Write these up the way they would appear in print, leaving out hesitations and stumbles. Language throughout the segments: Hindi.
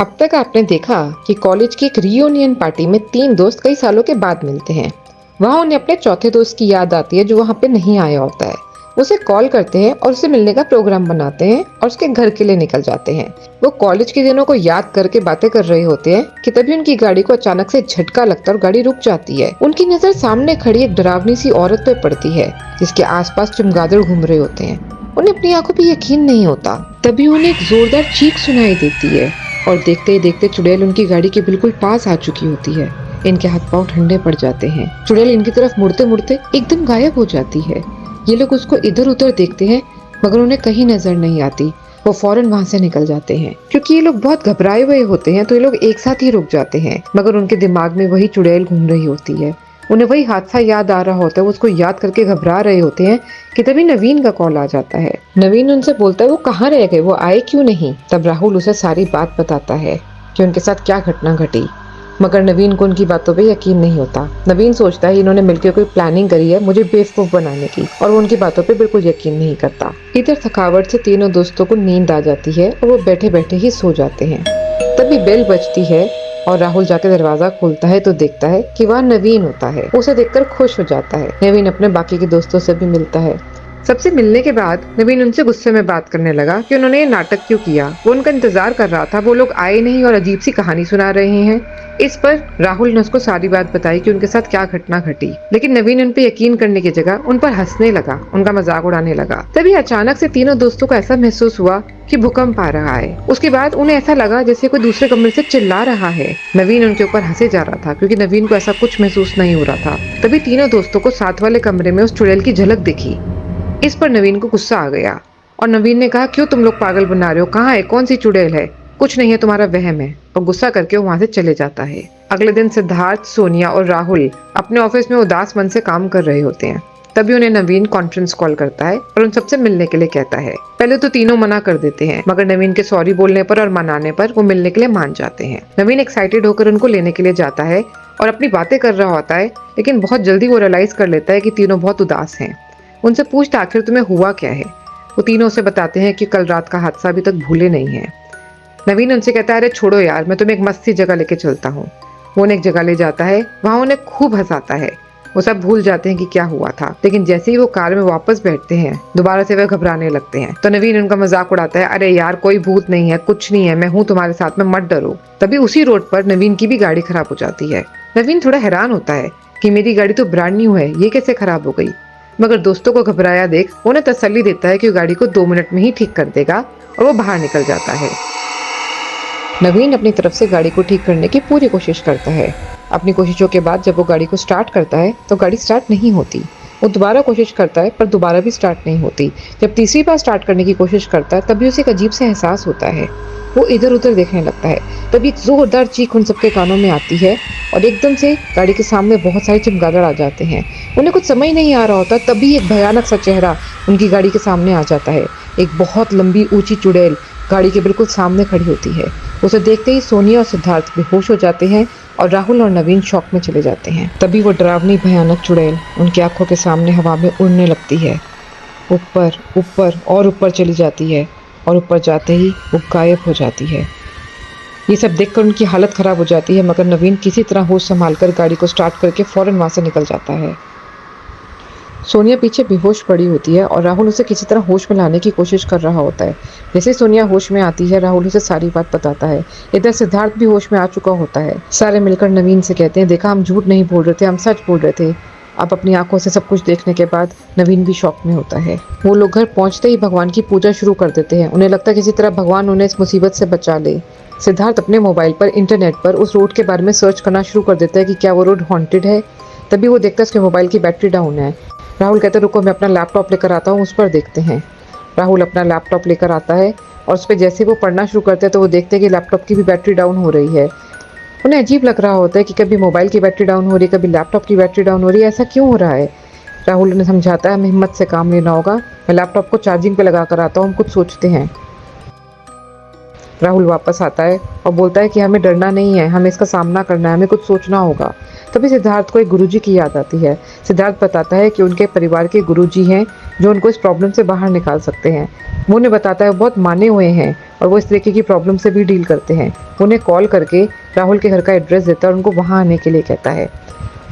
अब तक आपने देखा कि कॉलेज की एक रियूनियन पार्टी में तीन दोस्त कई सालों के बाद मिलते हैं। वहाँ उन्हें अपने चौथे दोस्त की याद आती है जो वहाँ पे नहीं आया होता है। उसे कॉल करते हैं और उससे मिलने का प्रोग्राम बनाते हैं और उसके घर के लिए निकल जाते हैं। वो कॉलेज के दिनों को याद करके बातें कर रहे होते हैं कि तभी उनकी गाड़ी को अचानक से झटका लगता है और गाड़ी रुक जाती है। उनकी नजर सामने खड़ी एक डरावनी सी औरत पे पड़ती है जिसके आसपास चमगादड़ घूम रहे होते हैं। उन्हें अपनी आंखों पे यकीन नहीं होता। तभी उन्हें एक जोरदार चीख सुनाई देती है और देखते ही देखते चुड़ैल उनकी गाड़ी के बिल्कुल पास आ चुकी होती है। इनके हाथ पांव ठंडे पड़ जाते हैं। चुड़ैल इनकी तरफ मुड़ते मुड़ते एकदम गायब हो जाती है। ये लोग उसको इधर उधर देखते हैं मगर उन्हें कहीं नजर नहीं आती। वो फौरन वहाँ से निकल जाते हैं। क्योंकि ये लोग बहुत घबराए हुए होते हैं तो ये लोग एक साथ ही रुक जाते हैं, मगर उनके दिमाग में वही चुड़ैल घूम रही होती है। उन्हें वही हादसा याद आ रहा होता है। वो उसको याद करके घबरा रहे होते हैं कि तभी नवीन का कॉल आ जाता है। नवीन उनसे बोलता है वो कहाँ रह गए, वो आए क्यों नहीं। तब राहुल उसे सारी बात बताता है कि उनके साथ क्या घटना घटी, मगर नवीन को उनकी बातों पे यकीन नहीं होता। नवीन सोचता है इन्होंने मिलकर कोई प्लानिंग करी है मुझे बेवकूफ बनाने की, और वो उनकी बातों पे बिल्कुल यकीन नहीं करता। इधर थकावट से तीनों दोस्तों को नींद आ जाती है और वो बैठे बैठे ही सो जाते हैं। तभी बेल बजती है और राहुल जाके दरवाजा खोलता है तो देखता है कि वहाँ नवीन होता है। उसे देखकर खुश हो जाता है। नवीन अपने बाकी के दोस्तों से भी मिलता है। सबसे मिलने के बाद नवीन उनसे गुस्से में बात करने लगा कि उन्होंने ये नाटक क्यों किया। वो उनका इंतजार कर रहा था, वो लोग आए नहीं और अजीब सी कहानी सुना रहे हैं। इस पर राहुल ने उसको सारी बात बताई कि उनके साथ क्या घटना घटी, लेकिन नवीन उन पे यकीन करने की जगह उन पर हंसने लगा, उनका मजाक उड़ाने लगा। तभी अचानक से तीनों दोस्तों को ऐसा महसूस हुआ कि भूकंप आ रहा है। उसके बाद उन्हें ऐसा लगा जैसे कोई दूसरे कमरे से चिल्ला रहा है। नवीन उनके ऊपर हंसे जा रहा था क्योंकि नवीन को ऐसा कुछ महसूस नहीं हो रहा था। तभी तीनों दोस्तों को साथ वाले कमरे में उस चुड़ैल की झलक दिखी। इस पर नवीन को गुस्सा आ गया और नवीन ने कहा क्यों तुम लोग पागल बना रहे हो, कहाँ है, कौन सी चुड़ैल है, कुछ नहीं है, तुम्हारा वहम है। और गुस्सा करके वो वहां से चले जाता है। अगले दिन सिद्धार्थ, सोनिया और राहुल अपने ऑफिस में उदास मन से काम कर रहे होते हैं। तभी उन्हें नवीन कॉन्फ्रेंस कॉल करता है और उन सबसे मिलने के लिए कहता है। पहले तो तीनों मना कर देते हैं, मगर नवीन के सॉरी बोलने पर और मनाने पर वो मिलने के लिए मान जाते हैं। नवीन एक्साइटेड होकर उनको लेने के लिए जाता है और अपनी बातें कर रहा होता है, लेकिन बहुत जल्दी वो रियलाइज कर लेता है कि तीनों बहुत उदास हैं। उनसे पूछता आखिर तुम्हें हुआ क्या है। वो तीनों उसे बताते हैं कि कल रात का हादसा अभी तक भूले नहीं है। नवीन उनसे कहता है अरे छोड़ो यार, मैं तुम्हें एक मस्त सी जगह लेके चलता हूँ। वो उन्हें एक जगह ले जाता है, वहाँ उन्हें खूब हंसाता है। वो सब भूल जाते हैं कि क्या हुआ था, लेकिन जैसे ही वो कार में वापस बैठते हैं दोबारा से वे घबराने लगते हैं। तो नवीन उनका मजाक उड़ाता है अरे यार कोई भूत नहीं है, कुछ नहीं है, मैं हूँ तुम्हारे साथ में, मत डरो। तभी उसी रोड पर नवीन की भी गाड़ी खराब हो जाती है। नवीन थोड़ा हैरान होता है कि मेरी गाड़ी तो ब्रांड न्यू है, ये कैसे खराब हो गई। मगर दोस्तों को घबराया देख उन्हें तसल्ली देता है कि वो गाड़ी को 2 मिनट में ही ठीक कर देगा और वो बाहर निकल जाता है। नवीन अपनी तरफ से गाड़ी को ठीक करने की पूरी कोशिश करता है। अपनी कोशिशों के बाद जब वो गाड़ी को स्टार्ट करता है तो गाड़ी स्टार्ट नहीं होती। वो दोबारा कोशिश करता है पर दोबारा भी स्टार्ट नहीं होती। जब तीसरी बार स्टार्ट करने की कोशिश करता है तभी उसे एक अजीब से एहसास होता है। वो इधर उधर देखने लगता है। तभी एक जोरदार चीख उन सबके कानों में आती है और एकदम से गाड़ी के सामने बहुत सारे चमगादड़ आ जाते हैं। उन्हें कुछ समझ नहीं आ रहा होता, तभी एक भयानक सा चेहरा उनकी गाड़ी के सामने आ जाता है। एक बहुत लंबी ऊंची चुड़ैल गाड़ी के बिल्कुल सामने खड़ी होती है। उसे देखते ही सोनिया और सिद्धार्थ बेहोश हो जाते हैं और राहुल और नवीन शॉक में चले जाते हैं। तभी वो डरावनी भयानक चुड़ैल उनकी आंखों के सामने हवा में उड़ने लगती है। ऊपर ऊपर और ऊपर चली जाती है और ऊपर जाते ही वो गायब हो जाती है। ये सब देखकर उनकी हालत खराब हो जाती है, मगर नवीन किसी तरह होश संभालकर गाड़ी को स्टार्ट करके फौरन वहां से निकल जाता है। सोनिया पीछे बेहोश पड़ी होती है और राहुल उसे किसी तरह होश में लाने की कोशिश कर रहा होता है। जैसे सोनिया होश में आती है राहुल उसे सारी बात बताता है। इधर सिद्धार्थ भी होश में आ चुका होता है। सारे मिलकर नवीन से कहते हैं देखा हम झूठ नहीं बोल रहे थे, हम सच बोल रहे थे। अब अपनी आंखों से सब कुछ देखने के बाद नवीन भी शॉक में होता है। वो लोग घर पहुंचते ही भगवान की पूजा शुरू कर देते हैं। उन्हें लगता है किसी तरह भगवान उन्हें इस मुसीबत से बचा ले। सिद्धार्थ अपने मोबाइल पर इंटरनेट पर उस रोड के बारे में सर्च करना शुरू कर देता है कि क्या वो रोड हॉन्टेड है। तभी वो देखता है उसके मोबाइल की बैटरी डाउन है। राहुल कहता है रुको मैं अपना लैपटॉप लेकर आता हूँ, उस पर देखते हैं। राहुल अपना लैपटॉप लेकर आता है और उस पर जैसे वो पढ़ना शुरू करते हैं तो वो देखते हैं कि लैपटॉप की भी बैटरी डाउन हो रही है। उन्हें अजीब लग रहा होता है कि कभी मोबाइल की बैटरी डाउन हो रही है, कभी लैपटॉप की बैटरी डाउन हो रही है, ऐसा क्यों हो रहा है। राहुल उन्हें समझाता है हमें हिम्मत से काम लेना होगा, मैं लैपटॉप को चार्जिंग पे लगा कर आता हूँ, हम कुछ सोचते हैं। राहुल वापस आता है और बोलता है कि हमें डरना नहीं है, हमें इसका सामना करना है, हमें कुछ सोचना होगा। तभी सिद्धार्थ को एक गुरुजी की याद आती है। सिद्धार्थ बताता है कि उनके परिवार के गुरुजी हैं जो उनको इस प्रॉब्लम से बाहर निकाल सकते हैं। वो उन्हें बताता है वो बहुत माने हुए हैं और वो इस तरीके की प्रॉब्लम से भी डील करते हैं। उन्हें कॉल करके राहुल के घर का एड्रेस देता है और उनको वहाँ आने के लिए कहता है।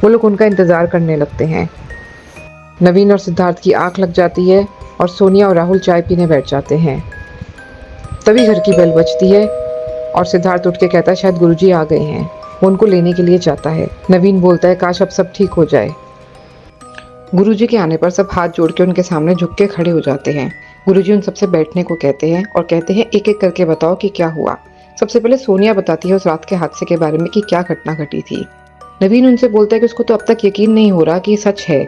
वो लोग उनका इंतज़ार करने लगते हैं। नवीन और सिद्धार्थ की आंख लग जाती है और सोनिया और राहुल चाय पीने बैठ जाते हैं। तभी घर की बेल बजती है और सिद्धार्थ उठ के कहता है शायद गुरुजी आ गए हैं। वो उनको लेने के लिए जाता है। नवीन बोलता है काश अब सब ठीक हो जाए। गुरुजी के आने पर सब हाथ जोड़ के उनके सामने झुक के खड़े हो जाते हैं। गुरुजी उन सबसे बैठने को कहते हैं और कहते हैं एक एक करके बताओ कि क्या हुआ। सबसे पहले सोनिया बताती है उस रात के हादसे के बारे में कि क्या घटना घटी थी। नवीन उनसे बोलता है कि उसको तो अब तक यकीन नहीं हो रहा कि ये सच है।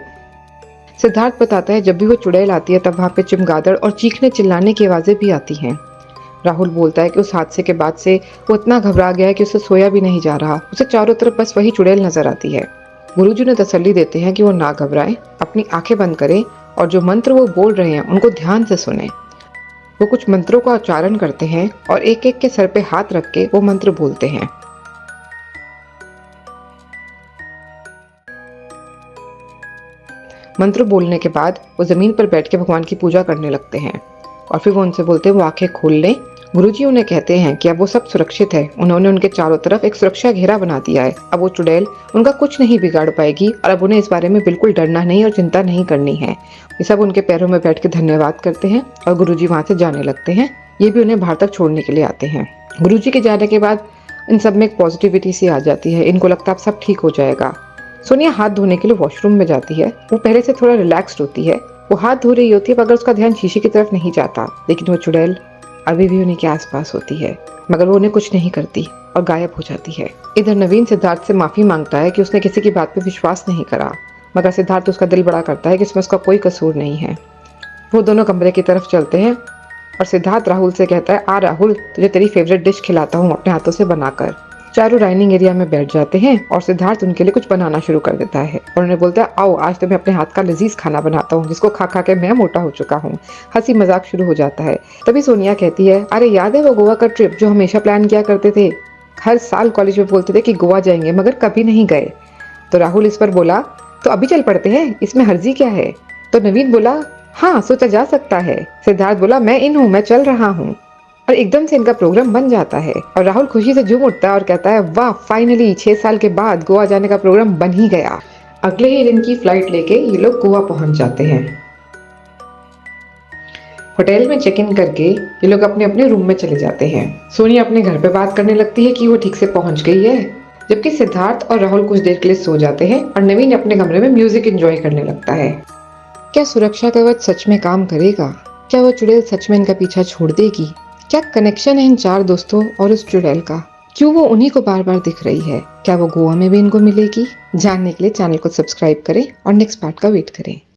सिद्धार्थ बताता है जब भी वो चुड़ैल आती है तब वहाँ पे चमगादड़ और चीखने चिल्लाने की आवाज़ें भी आती हैं। राहुल बोलता है कि उस हादसे के बाद से वो इतना घबरा गया है कि उसे सोया भी नहीं जा रहा। उसे चारों तरफ बस वही चुड़ैल नजर आती है। गुरुजी ने तसल्ली देते हैं कि वो ना घबराएं, अपनी आंखें बंद करें और जो मंत्र वो बोल रहे हैं उनको ध्यान से सुने। वो कुछ मंत्रों का उच्चारण करते हैं और एक एक के सर पे हाथ रख के वो मंत्र बोलते हैं। मंत्र बोलने के बाद वो जमीन पर बैठ के भगवान की पूजा करने लगते हैं और फिर वो उनसे बोलते हैं वो आंखें खोल लें। गुरुजी उन्हें कहते हैं कि अब वो सब सुरक्षित है। उन्होंने उनके चारों तरफ एक सुरक्षा घेरा बना दिया है। अब वो चुड़ैल उनका कुछ नहीं बिगाड़ पाएगी और अब उन्हें इस बारे में बिल्कुल डरना नहीं और चिंता नहीं करनी है। ये सब उनके पैरों में बैठ के धन्यवाद करते हैं और गुरुजी वहाँ से जाने लगते हैं। ये भी उन्हें बाहर तक छोड़ने के लिए आते हैं। गुरुजी के जाने के बाद इन सब में एक पॉजिटिविटी सी आ जाती है। इनको लगता है अब सब ठीक हो जाएगा। सोनिया हाथ धोने के लिए वॉशरूम में जाती है। वो पहले से थोड़ा रिलैक्स्ड होती है। वो हाथ धो रही होती है मगर उसका ध्यान शीशे की तरफ नहीं जाता। लेकिन वो चुड़ैल अभी भी उन्हीं के आसपास होती है मगर वो उन्हें कुछ नहीं करती और गायब हो जाती है। इधर नवीन सिद्धार्थ से माफी मांगता है कि उसने किसी की बात पे विश्वास नहीं करा मगर सिद्धार्थ उसका दिल बड़ा करता है कि इसमें उसका कोई कसूर नहीं है। वो दोनों कमरे की तरफ चलते हैं और सिद्धार्थ राहुल से कहता है आ राहुल तुझे तेरी फेवरेट डिश खिलाता हूँ अपने हाथों से बनाकर। चारों डाइनिंग एरिया में बैठ जाते हैं और सिद्धार्थ उनके लिए कुछ बनाना शुरू कर देता है और उन्हें बोलता है आओ आज तो मैं अपने हाथ का लजीज खाना बनाता हूँ जिसको खा खा के मैं मोटा हो चुका हूँ। हंसी मजाक शुरू हो जाता है। तभी सोनिया कहती है अरे याद है वो गोवा का ट्रिप जो हमेशा प्लान किया करते थे। हर साल कॉलेज में बोलते थे कि गोवा जाएंगे मगर कभी नहीं गए। तो राहुल इस पर बोला तो अभी चल पड़ते हैं, इसमें हर्जी क्या है। तो नवीन बोला हाँ सोचा जा सकता है। सिद्धार्थ बोला मैं इन हूँ, मैं चल रहा हूँ। और एकदम से इनका प्रोग्राम बन जाता है और राहुल खुशी से झूम उठता है और कहता है वाह फाइनली 6 साल के बाद गोवा जाने का प्रोग्राम बन ही गया। अगले ही दिन की फ्लाइट लेके ये लोग गोवा पहुंच जाते हैं। होटल में चेक इन करके ये लोग अपने अपने रूम में चले जाते हैं। सोनिया अपने घर पे बात करने लगती है कि वो ठीक से पहुंच गई है जबकि सिद्धार्थ और राहुल कुछ देर के लिए सो जाते हैं और नवीन अपने कमरे में म्यूजिक एंजॉय करने लगता है। क्या सुरक्षा कवच सच में काम करेगा? क्या वो चुड़ैल सच में इनका पीछा छोड़ देगी? क्या कनेक्शन है इन 4 दोस्तों और उस चुड़ैल का? क्यों वो उन्हीं को बार बार दिख रही है? क्या वो गोवा में भी इनको मिलेगी? जानने के लिए चैनल को सब्सक्राइब करें और नेक्स्ट पार्ट का वेट करें।